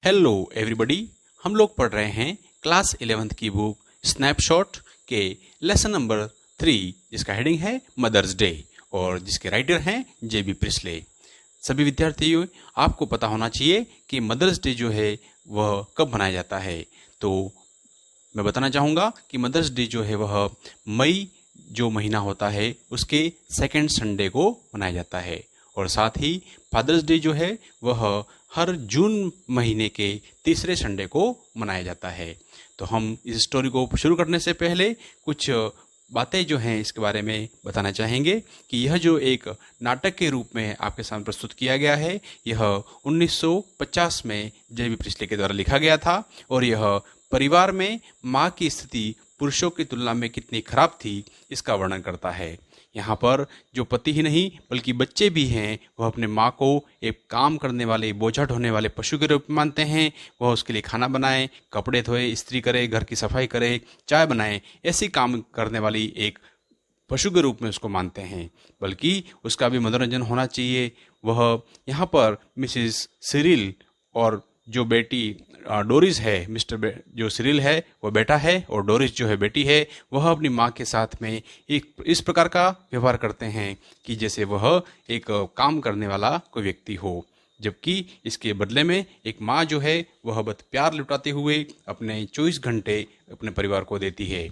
Hello everybody, हम लोग पढ़ रहे हैं क्लास 11th की बुक स्नैपशॉट के लेसन नंबर 3 जिसका हेडिंग है मदर्स डे और जिसके राइटर हैं जेबी प्रिस्ले। सभी विद्यार्थियों, आपको पता होना चाहिए कि मदर्स डे जो है वह कब मनाया जाता है। तो मैं बताना चाहूँगा कि मदर्स डे जो है वह मई जो महीना होता है उसके सेकेंड संडे को मनाया जाता है और साथ ही फादर्स डे जो है वह हर जून महीने के तीसरे संडे को मनाया जाता है। तो हम इस स्टोरी को शुरू करने से पहले कुछ बातें जो हैं इसके बारे में बताना चाहेंगे कि यह जो एक नाटक के रूप में आपके सामने प्रस्तुत किया गया है, यह 1950 में जेबी प्रिस्ले के द्वारा लिखा गया था और यह परिवार में माँ की स्थिति पुरुषों की तुलना में कितनी खराब थी इसका वर्णन करता है। यहाँ पर जो पति ही नहीं बल्कि बच्चे भी हैं वह अपने माँ को एक काम करने वाले, बोझा ढोने वाले पशु के रूप में मानते हैं। वह उसके लिए खाना बनाए, कपड़े धोए, इस्त्री करे, घर की सफाई करे, चाय बनाए, ऐसी काम करने वाली एक पशु के रूप में उसको मानते हैं। बल्कि उसका भी मनोरंजन होना चाहिए। वह यहाँ पर मिसिस सिरिल और जो बेटी डोरिस है, जो सिरिल है वह बेटा है और डोरिस जो है बेटी है, वह अपनी माँ के साथ में एक इस प्रकार का व्यवहार करते हैं कि जैसे वह एक काम करने वाला कोई व्यक्ति हो, जबकि इसके बदले में एक माँ जो है वह बस प्यार लुटाते हुए अपने 24 घंटे अपने परिवार को देती है।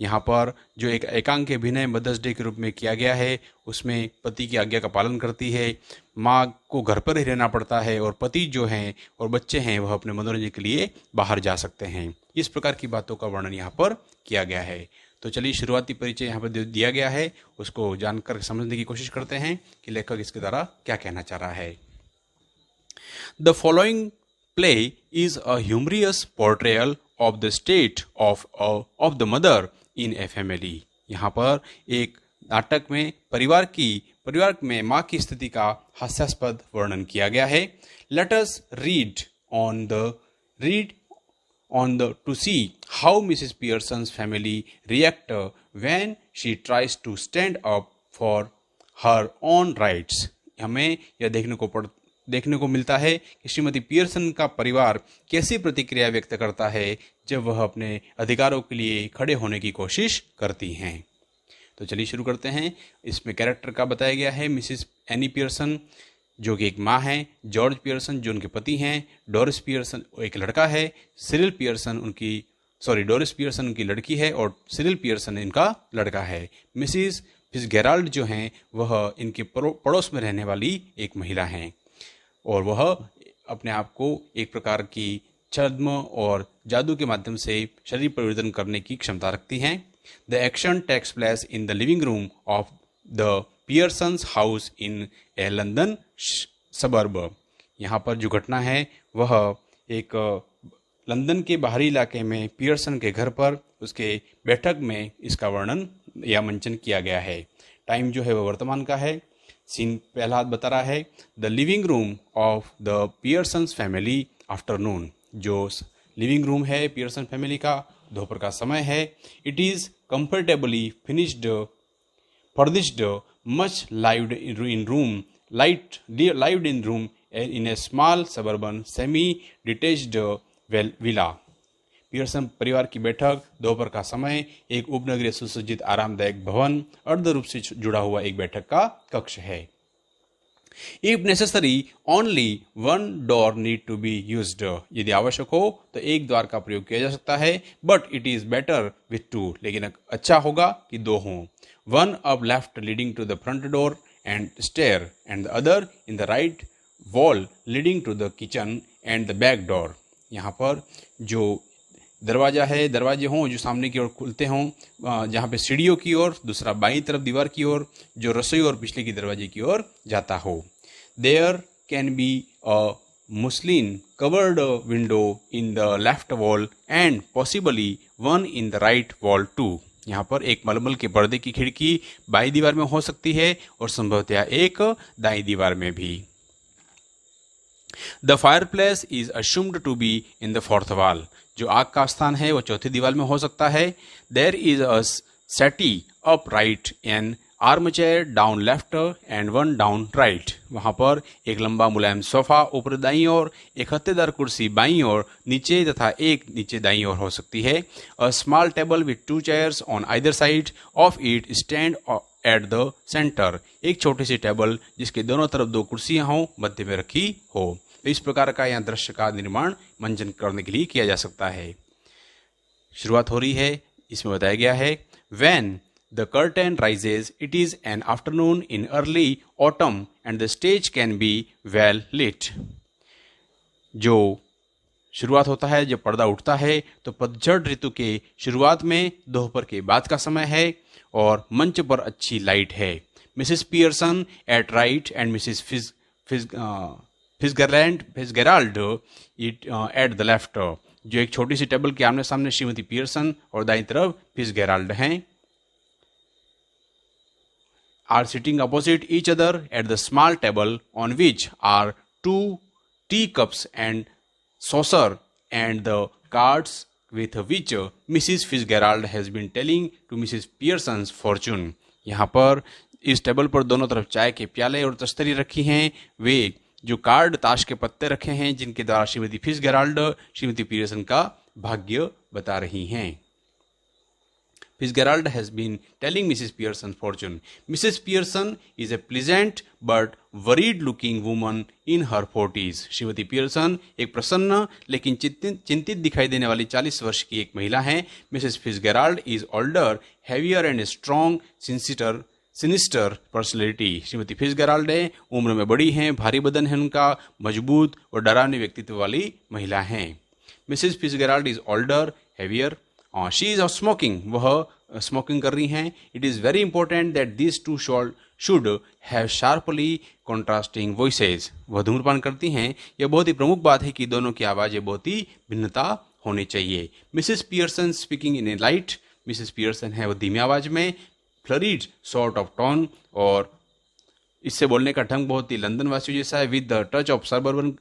यहाँ पर जो एक एकांक अभिनय मदर्स डे के रूप में किया गया है उसमें पति की आज्ञा का पालन करती है, माँ को घर पर ही रहना पड़ता है और पति जो हैं और बच्चे हैं वह अपने मनोरंजन के लिए बाहर जा सकते हैं। इस प्रकार की बातों का वर्णन यहाँ पर किया गया है। तो चलिए शुरुआती परिचय यहाँ पर दिया गया है, उसको जानकर समझने की कोशिश करते हैं कि लेखक इसके द्वारा क्या कहना चाह रहा है। The following play is a humorous portrayal of the state of the mother in a family। यहाँ पर एक नाटक में परिवार में माँ की स्थिति का हास्यास्पद वर्णन किया गया है। Let us read on to see how Mrs. Pearson's family react when she tries to stand up for her own rights। हमें यह देखने को मिलता है कि श्रीमती पियर्सन का परिवार कैसी प्रतिक्रिया व्यक्त करता है जब वह अपने अधिकारों के लिए खड़े होने की कोशिश करती हैं। तो चलिए शुरू करते हैं। इसमें कैरेक्टर का बताया गया है मिसिस एनी पियर्सन जो कि एक माँ है, जॉर्ज पियर्सन जो उनके पति हैं, डोरिस पियर्सन एक लड़का है, डोरिस पियर्सन उनकी लड़की है और सिरिल पियर्सन इनका लड़का है। मिसिस फिट्जगेराल्ड जो हैं वह इनके पड़ोस में रहने वाली एक महिला हैं और वह अपने आप को एक प्रकार की छद्म और जादू के माध्यम से शरीर परिवर्तन करने की क्षमता रखती हैं। The action takes place in the living room of the Pearsons house in a London suburb. यहाँ पर जो घटना है वह एक लंदन के बाहरी इलाके में पियर्सन के घर पर उसके बैठक में इसका वर्णन या मंचन किया गया है। टाइम जो है वह वर्तमान का है। सीन पहला हाथ बता रहा है the living room of the Pearson's family afternoon. जो लिविंग रूम है पियर्सन फैमिली का, दोपहर का समय है। It is comfortably furnished much lived in room in A small suburban semi detached villa. Pearson परिवार की बैठक, दोपहर का समय, एक उपनगरीय सुसज्जित आरामदायक भवन, अर्ध रूप से जुड़ा हुआ एक बैठक का कक्ष है। If necessary, only one door need to be used। यदि आवश्यक हो तो एक द्वार का प्रयोग किया जा सकता है। But it is better with two। लेकिन अच्छा होगा कि दो हों। One up left leading to the front door and stair and the other in the right wall leading to the kitchen and the back door। यहाँ पर जो दरवाजे हों जो सामने की ओर खुलते हों, जहाँ पे सीढ़ियों की ओर, दूसरा बाईं तरफ दीवार की ओर जो रसोई और पिछले की दरवाजे की ओर जाता हो। There can be a muslin covered window in the left wall and possibly one in the right wall too. यहाँ पर एक मलमल के पर्दे की खिड़की बाईं दीवार में हो सकती है और संभवतया एक दाईं दीवार में भी। The fireplace is assumed to be in the fourth wall. जो आग का स्थान है वह चौथी दीवार में हो सकता है। There is a settee up right an armchair down left and one down right. वहां पर एक लंबा मुलायम सोफा ऊपर दाईं ओर, एक हत्तेदार कुर्सी बाईं ओर नीचे तथा एक नीचे दाईं ओर हो सकती है। A small table with 2 chairs on either side of it stand at the centre. एक छोटी सी टेबल जिसके दोनों तरफ 2 कुर्सियां हों, मध्य में रखी हो। तो इस प्रकार का यहाँ दृश्य का निर्माण मंचन करने के लिए किया जा सकता है। शुरुआत हो रही है, इसमें बताया गया है When the curtain rises, it is an afternoon in early autumn and the stage can be well lit. जो शुरुआत होता है, जब पर्दा उठता है तो पतझड़ ऋतु के शुरुआत में दोपहर के बाद का समय है और मंच पर अच्छी लाइट है। Mrs Pearson at right and Mrs Fitzgerald at the left. जो एक छोटी सी टेबल के आमने सामने श्रीमती पियर्सन और दाईं तरफ फिट्जगेराल्ड हैं, are sitting opposite each other at the small table on which are 2 tea cups and saucer and the cards with which Mrs. Fitzgerald has been telling to Mrs. Pearson's fortune। यहाँ पर इस table पर दोनों तरफ चाय के प्याले और तस्तरी रखी हैं। वे जो कार्ड ताश के पत्ते रखे हैं जिनके द्वारा श्रीमती फिट्जगेराल्ड श्रीमती पियर्सन का भाग्य बता रही हैं। Fitzgerald has been telling Mrs. Pearson's fortune. Mrs. Pearson is a pleasant but worried-looking woman in her 40s. Shrimati Pearson एक प्रसन्न लेकिन चिंतित दिखाई देने वाली 40 वर्ष की एक महिला हैं। Mrs. Fitzgerald is older, heavier and strong, sinister personality. Shrimati Fitzgerald उम्र में बड़ी हैं, भारी बदन है उनका, मजबूत और डरावनी व्यक्तित्व वाली महिला हैं। Mrs. Fitzgerald is older, heavier. She is smoking, वह स्मोकिंग कर रही हैं। It is very important that this two should have sharply contrasting voices. वह धूम्रपान करती हैं। यह बहुत ही प्रमुख बात है कि दोनों की आवाज़ें बहुत ही भिन्नता होनी चाहिए। Mrs Pearson speaking in A light, Mrs Pearson है वो धीमी आवाज़ में, फ्लरीड सॉर्ट ऑफ टोन, और इससे बोलने का ढंग बहुत ही लंदन वासियों जैसा है, with the touch of suburban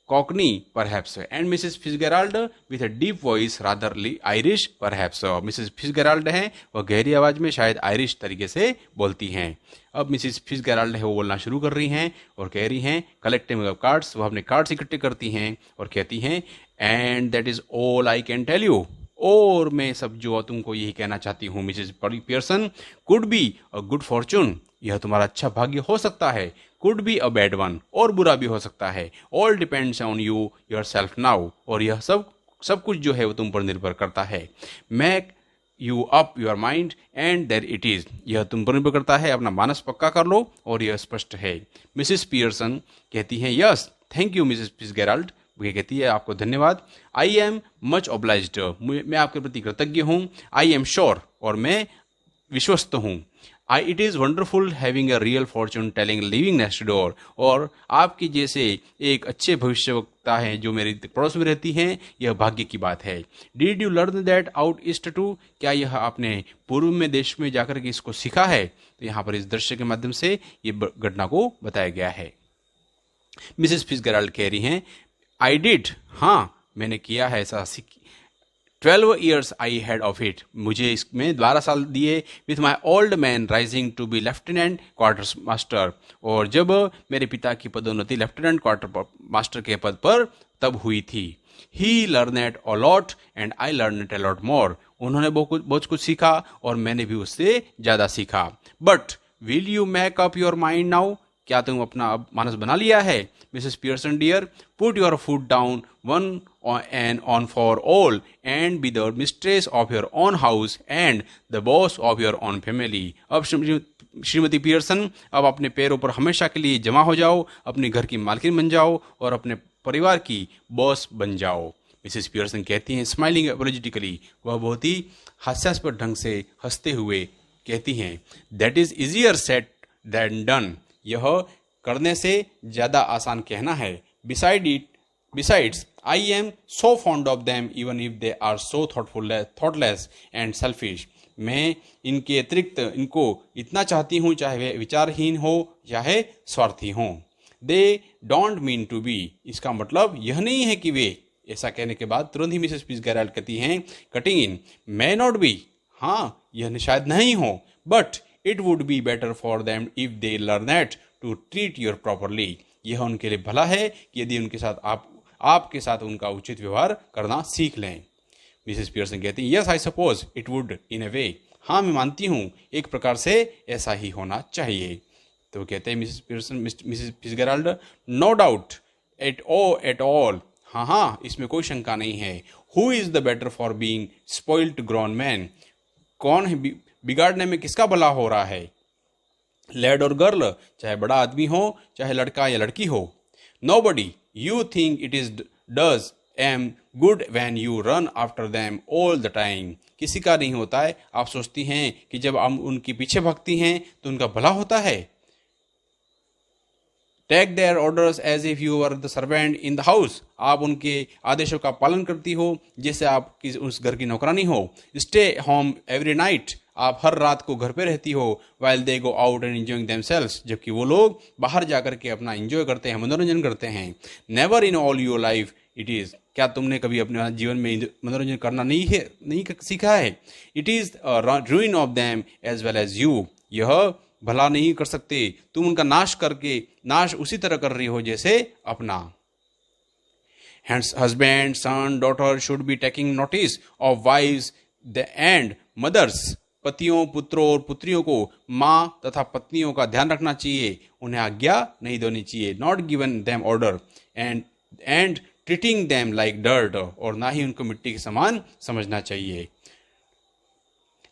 Cockney perhaps, and Mrs. Fitzgerald with a deep voice rather Irish perhaps। Mrs. Fitzgerald है वह गहरी आवाज में शायद आयरिश तरीके से बोलती हैं। अब मिसेस फिट्जगेराल्ड है वो बोलना शुरू कर रही हैं और कह रही हैं कलेक्टिंग ऑफ कार्ड्स, वह अपने कार्ड्स इकट्ठे करती हैं और कहती हैं and that is all I can tell you, और मैं सब जो तुमको यही कहना चाहती हूँ Mrs Pearson, could be a good fortune, यह तुम्हारा अच्छा भाग्य हो सकता है, could be a bad one, और बुरा भी हो सकता है, all depends on you yourself now, और यह सब कुछ जो है वो तुम पर निर्भर करता है। Make you up your mind and there it is, यह तुम पर निर्भर करता है, अपना मानस पक्का कर लो और यह स्पष्ट है। मिसेस पियर्सन कहती हैं yes thank you Mrs Fitzgerald, वो कहती है आपको धन्यवाद। आई एम मच ऑब्लाइज्ड, मैं आपके प्रति कृतज्ञ हूँ। आई एम श्योर, और मैं विश्वस्त हूँ। It is wonderful having a real Fortune telling living next door, और आपकी जैसे एक अच्छे भविष्यवक्ता हैं जो मेरे पड़ोस में रहती हैं, यह भाग्य की बात है। Did you learn that out east too, क्या यह आपने पूर्व में देश में जाकर के इसको सीखा है? तो यहाँ पर इस दृश्य के माध्यम से ये घटना को बताया गया है। मिसेस फिट्जगेराल्ड कह रही हैं आई डिड, हाँ मैंने किया है ऐसा, 12 years I had of it, मुझे इसमें 12 साल दिए। With my old man rising to be lieutenant quartermaster, और जब मेरे पिता की पदोन्नति लेफ्टिनेंट क्वार्टर मास्टर के पद पर तब हुई थी। He learned a lot and I learned a lot more, उन्होंने बहुत कुछ सीखा और मैंने भी उससे ज़्यादा सीखा। But will you make up your mind now, क्या तुम अपना अब मानस बना लिया है? Mrs Pearson dear, put your foot down one and on for all and be the mistress of your own house and the boss of your own family। अब Shrimati Pearson, अब अपने पैरों पर हमेशा के लिए जमा हो जाओ, अपने घर की मालकिन बन जाओ और अपने परिवार की बॉस बन जाओ। मिसेस पियर्सन कहती हैं स्माइलिंग एपोलॉजिटिकली, वह बहुत ही हास्यास्पद ढंग से हंसते हुए कहती हैं that is easier said than done, यह करने से ज़्यादा आसान कहना है। Besides, I am so fond of them even if they are so thoughtless and selfish। मैं इनके अतिरिक्त इनको इतना चाहती हूँ चाहे वे विचारहीन हो चाहे स्वार्थी हों। They don't mean to be, इसका मतलब यह नहीं है कि वे, ऐसा कहने के बाद तुरंत ही मिसेस फिट्जगेराल्ड कहती हैं cutting in, may not be, हाँ, यह शायद नहीं हो, but it would be better for them if they learn at to treat your properly. यह उनके लिए भला है कि यदि उनके साथ आपके साथ उनका उचित व्यवहार करना सीख लें। मिसेस पियर्सन कहती हैं, yes I suppose it would in a way. हाँ, मैं मानती हूँ एक प्रकार से ऐसा ही होना चाहिए। तो कहते हैं Mrs Pearson, Mrs Fitzgerald, no doubt at all. हाँ हाँ, इसमें कोई शंका नहीं है। Who is the better for being spoiled grown man? कौन है बिगाड़ने में किसका भला हो रहा है? लैड और गर्ल, चाहे बड़ा आदमी हो चाहे लड़का या लड़की हो। Nobody, you think it is does am good when you run after them all the time. किसी का नहीं होता है। आप सोचती हैं कि जब हम उनके पीछे भागती हैं तो उनका भला होता है। Take their orders as if you are the servant in the house. आप उनके आदेशों का पालन करती हो जैसे आप उस घर की नौकरानी हो। Stay home every night. आप हर रात को घर पे रहती हो। While they go out and enjoying themselves. जबकि वो लोग बाहर जाकर के अपना एंजॉय करते हैं, मनोरंजन करते हैं। Never in all your life it is. क्या तुमने कभी अपने जीवन में मनोरंजन करना नहीं सीखा है? It is ruin of them as well as you. यह भला नहीं कर सकते, तुम उनका नाश उसी तरह कर रही हो जैसे अपना। Husband, son, daughter should be taking notice of wives and mothers. पतियों, पुत्रों और पुत्रियों को माँ तथा पत्नियों का ध्यान रखना चाहिए, उन्हें आज्ञा नहीं देनी चाहिए। Not given them order and treating them like dirt. और ना ही उनको मिट्टी के समान समझना चाहिए।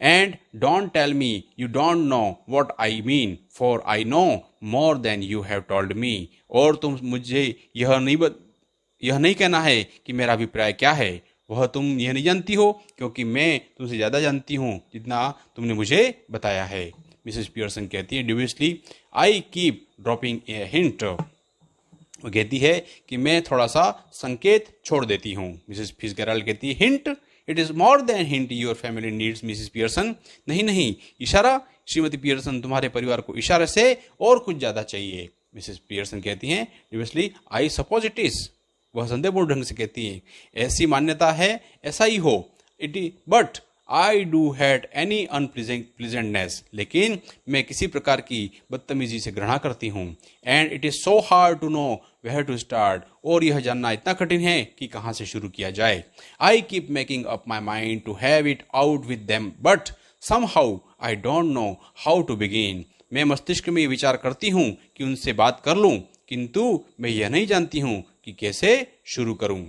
And don't tell me you don't know what I mean, for I know more than you have told me. और तुम मुझे यह नहीं कहना है कि मेरा अभिप्राय क्या है, वह तुम यह नहीं जानती हो, क्योंकि मैं तुमसे ज़्यादा जानती हूँ जितना तुमने मुझे बताया है। मिसेस पियर्सन कहती है, dubiously I keep dropping a hint. वो कहती है कि मैं थोड़ा सा संकेत छोड़ देती हूँ। मिसेस फिट्जगेराल्ड कहती है, hint? It is more than hint your family needs Mrs Pearson. नहीं, इशारा श्रीमती पियर्सन, तुम्हारे परिवार को इशारे से और कुछ ज्यादा चाहिए। मिसेस पियर्सन कहती हैं, डिवियसली आई सपोज इट इज। वह संदेहपूर्ण ढंग से कहती है, ऐसी मान्यता है, ऐसा ही हो। It but I do hate any unpleasantness. लेकिन मैं किसी प्रकार की बदतमीजी से घृणा करती हूँ। And it is so hard to know where to start. और यह जानना इतना कठिन है कि कहाँ से शुरू किया जाए। I keep making up my mind to have it out with them, but somehow I don't know how to begin. मैं मस्तिष्क में विचार करती हूँ कि उनसे बात कर लूँ, किंतु मैं यह नहीं जानती हूँ कि कैसे शुरू करूँ।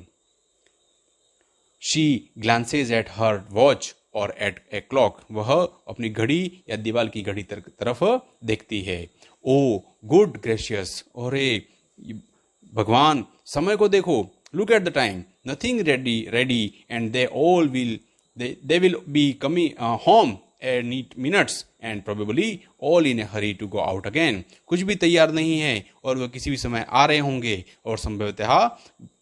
She glances at her watch और एट ए क्लॉक। वह अपनी घड़ी या दीवार की घड़ी तरफ देखती है। ओ गुड ग्रेशियस, और भगवान, समय को देखो। Look at the time, nothing ready and they will be coming home any minutes and probably all in a hurry to go out again. कुछ भी तैयार नहीं है और वह किसी भी समय आ रहे होंगे और संभवतः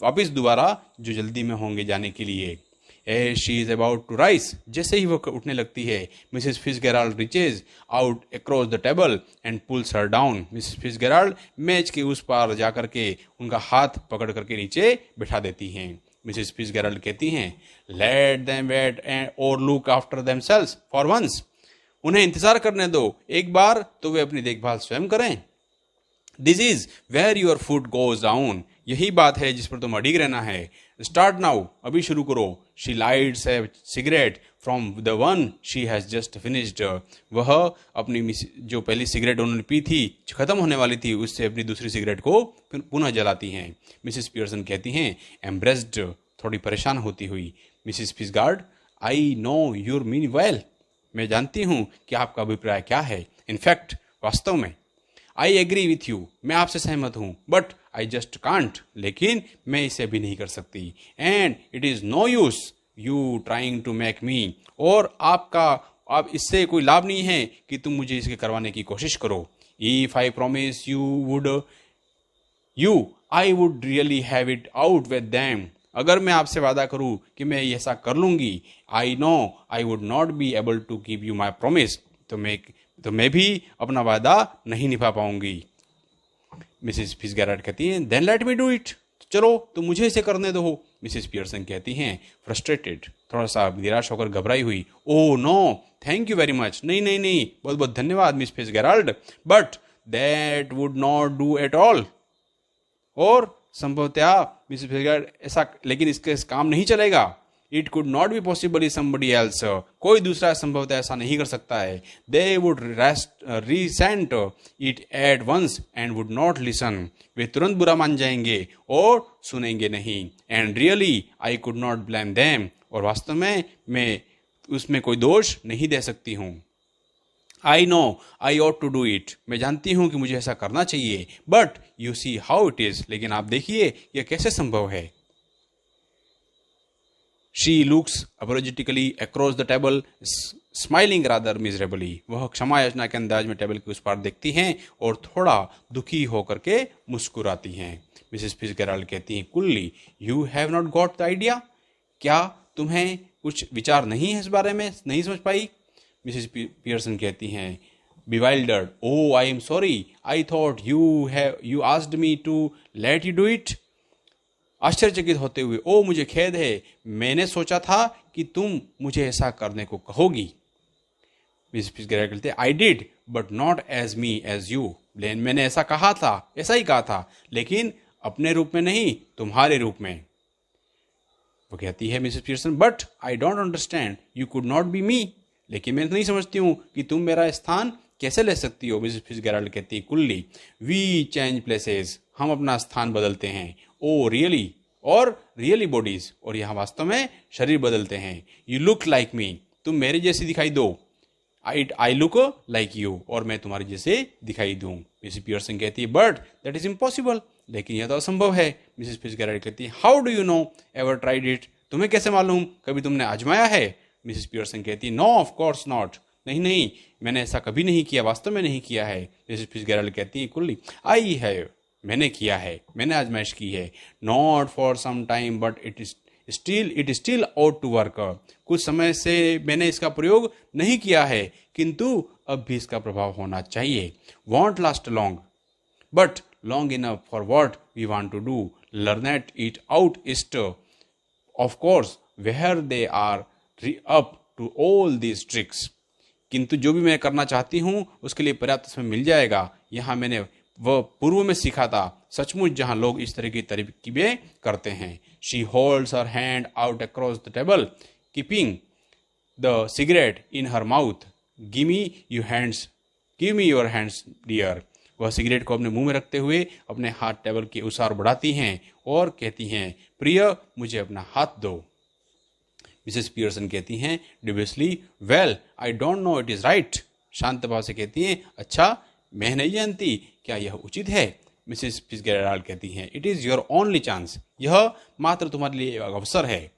वापिस दोबारा जो जल्दी में होंगे जाने के लिए। As she is about to rise, जैसे ही वह उठने लगती है, Mrs Fitzgerald reaches out across the table and pulls her down. Mrs Fitzgerald मेज के उस पार जाकर के उनका हाथ पकड़ करके नीचे बिठा देती हैं। मिसेस फिट्जगेराल्ड कहती हैं, let them wait or look after themselves for once. उन्हें इंतजार करने दो, एक बार तो वे अपनी देखभाल स्वयं करें। This is where your foot goes down. यही बात है जिस पर तुम अड़िग रहना है। स्टार्ट नाउ, अभी शुरू करो। She lights A cigarette from the one she has just finished. वह अपनी जो पहली सिगरेट उन्होंने पी थी, खत्म होने वाली थी, उससे अपनी दूसरी सिगरेट को पुनः जलाती हैं। मिसेस पियर्सन कहती हैं, एम्ब्रेस्ड, थोड़ी परेशान होती हुई। Mrs Fitzgerald, I know your mean well. मैं जानती हूँ कि आपका अभिप्राय क्या है। इनफैक्ट, वास्तव में। आई एग्री विथ यू, मैं आपसे सहमत हूँ। बट आई जस्ट कांट, लेकिन मैं इसे भी नहीं कर सकती। And it is no use you trying to make me. और आप इससे कोई लाभ नहीं है कि तुम मुझे इसके करवाने की कोशिश करो। If I promise I would really have it out with them. अगर मैं आपसे वादा करूं कि मैं ऐसा कर लूंगी, I know I would not be able to keep you my promise, तो मैं भी अपना वादा नहीं निभा पाऊंगी। मिसेस फिट्जगेराल्ड कहती हैं, then let me do it. चलो तो मुझे इसे करने दो। मिसेस पियर्सन कहती हैं, फ्रस्ट्रेटेड, थोड़ा सा निराश होकर घबराई हुई। Oh no, thank you very much, नहीं नहीं नहीं, बहुत बहुत धन्यवाद miss Fitzgerald, but that would not do at all. और संभवतः मिसेस फिट्जगेराल्ड ऐसा, लेकिन इसके काम नहीं चलेगा। It could not be possible somebody else, कोई दूसरा संभवतः ऐसा नहीं कर सकता है। They would resent it at once and would not listen, वे तुरंत बुरा मान जाएंगे और सुनेंगे नहीं। And really I could not blame them, और वास्तव में मैं उसमें कोई दोष नहीं दे सकती हूँ। I know I ought to do it, मैं जानती हूँ कि मुझे ऐसा करना चाहिए, but you see how it is, लेकिन आप देखिए यह कैसे संभव है। She looks apologetically across the table, smiling rather miserably. वह क्षमा याचना के अंदाज में टेबल के उस पार देखती हैं और थोड़ा दुखी होकर के मुस्कुराती हैं। मिसेस फिट्जगेराल्ड कहती हैं, कुल्ली, you have not got the idea, क्या तुम्हें कुछ विचार नहीं है इस बारे में, नहीं समझ पाई? मिसेस पियर्सन कहती हैं, bewildered, oh I am sorry, I thought you asked me to let you do it. आश्चर्यचकित होते हुए, ओ मुझे खेद है, मैंने सोचा था कि तुम मुझे ऐसा करने को कहोगी। मिसेस फिट्जगेराल्ड कहते हैं, I did but not as me as you, मैंने ऐसा कहा था, ऐसा ही कहा था, लेकिन अपने रूप में नहीं, तुम्हारे रूप में। वो कहती है Mrs Pearson, but I don't understand, you could not be me, लेकिन मैं नहीं समझती हूँ कि तुम मेरा स्थान कैसे ले सकती हो। मिसेस फिट्जगेराल्ड कहती है, कुल्ली, वी चेंज प्लेसेस, हम अपना स्थान बदलते हैं। ओ रियली, और रियली बॉडीज, और यहाँ वास्तव में शरीर बदलते हैं। यू लुक लाइक मी, तुम मेरे जैसी दिखाई दो। आई लुक लाइक यू, और मैं तुम्हारे जैसे दिखाई दूं। मिसेस पियर्सन कहती है, बट दैट इज इम्पॉसिबल, लेकिन यह तो असंभव है। मिसेस फिट्जगेराल्ड कहती है, how do you know, ever tried it, तुम्हें कैसे मालूम, कभी तुमने आजमाया है? मिसेस पियर्सन कहती है, नो ऑफ कोर्स नॉट, नहीं नहीं, मैंने ऐसा कभी नहीं किया, वास्तव में नहीं किया है। मिसेस फिट्जगेराल्ड कहती है, कुल्ली, आई हैव, मैंने किया है, मैंने आजमाइश की है। Not for some time but it still out to work, कुछ समय से मैंने इसका प्रयोग नहीं किया है, किंतु अब भी इसका प्रभाव होना चाहिए। Won't last long but long enough for what we want to do, learn it out east of course where they are up to all these tricks, किंतु जो भी मैं करना चाहती हूँ उसके लिए पर्याप्त समय मिल जाएगा। यहाँ मैंने वह पूर्व में सीखा था, सचमुच जहां लोग इस तरह की तरकीबें करते हैं। She holds her hand out across the table, keeping the cigarette in her mouth, give me your hands dear. वह सिगरेट को अपने मुंह में रखते हुए अपने हाथ टेबल की उस ओर बढ़ाती हैं और कहती हैं, प्रिय, मुझे अपना हाथ दो। मिसेस पियर्सन कहती हैं, dubiously, well I don't know it is right, शांत भाव से कहती हैं, अच्छा मैं नहीं जानती, क्या यह उचित है? मिसेस फिट्जगेराल्ड कहती हैं, it is your only chance, यह मात्र तुम्हारे लिए एक अवसर है।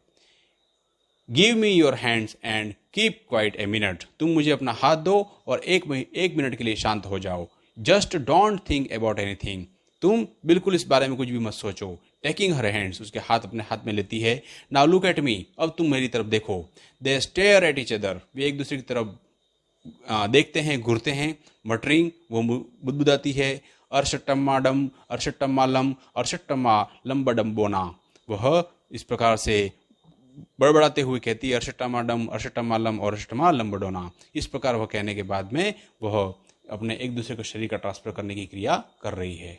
Give me your hands and keep quite a minute, तुम मुझे अपना हाथ दो और एक मिनट के लिए शांत हो जाओ। Just don't think about anything, तुम बिल्कुल इस बारे में कुछ भी मत सोचो। टेकिंग हर हैंड्स, उसके हाथ अपने हाथ में लेती है। नाउ लुक एट मी, अब तुम मेरी तरफ देखो। दे स्टेयर एट ईच अदर, वे एक दूसरे की तरफ देखते हैं, घूरते हैं। मटरिंग, वो बुदबुदाती है, अर्षट्टम्माडम अर्षट्टम्मालम अर्षट्टम्मा लंबडम्बोना, वह इस प्रकार से बड़बड़ाते हुए कहती है, अर्षट्टम्माडम अर्षट्टम्मालम और अर्षट्टम्मा लंबडोना। इस प्रकार वह कहने के बाद में वह अपने एक दूसरे को शरीर का ट्रांसफर करने की क्रिया कर रही है।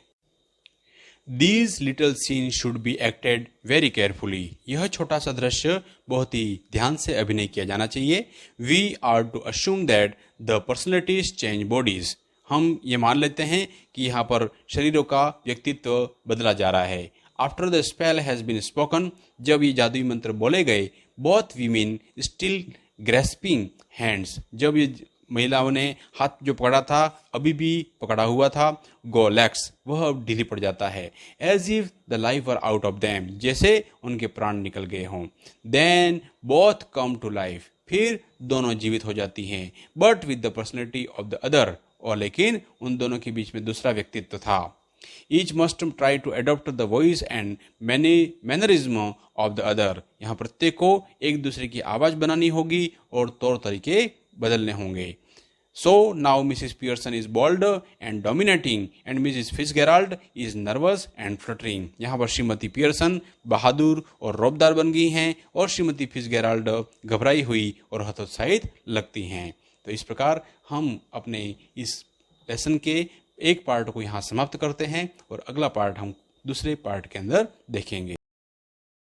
These little scenes should be acted very carefully. यह छोटा सा दृश्य बहुत ही ध्यान से अभिनय किया जाना चाहिए। We are to assume that the personalities change bodies. हम ये मान लेते हैं कि यहाँ पर शरीरों का व्यक्तित्व बदला जा रहा है। After the spell has been spoken, जब ये जादुई मंत्र बोले गए, both women still grasping hands, जब ये महिलाओं ने हाथ जो पकड़ा था अभी भी पकड़ा हुआ था, गो लैक्स, वह अब ढीली पड़ जाता है। As if the life were out of them, जैसे उनके प्राण निकल गए हों। Then both come to life, फिर दोनों जीवित हो जाती हैं। But with the personality of the other, और लेकिन उन दोनों के बीच में दूसरा व्यक्तित्व था। Each must try to adopt the voice and mannerism of the other, यहाँ प्रत्येक को एक दूसरे की आवाज बनानी होगी और तौर तरीके बदलने होंगे। So now Mrs. Pearson is bold and dominating and Mrs. Fitzgerald is nervous and fluttering. यहाँ पर श्रीमती पियर्सन बहादुर और रौबदार बन गई हैं और श्रीमती फिट्जगेराल्ड घबराई हुई और हतोत्साहित लगती हैं। तो इस प्रकार हम अपने इस लेसन के एक पार्ट को यहाँ समाप्त करते हैं और अगला पार्ट हम दूसरे पार्ट के अंदर देखेंगे।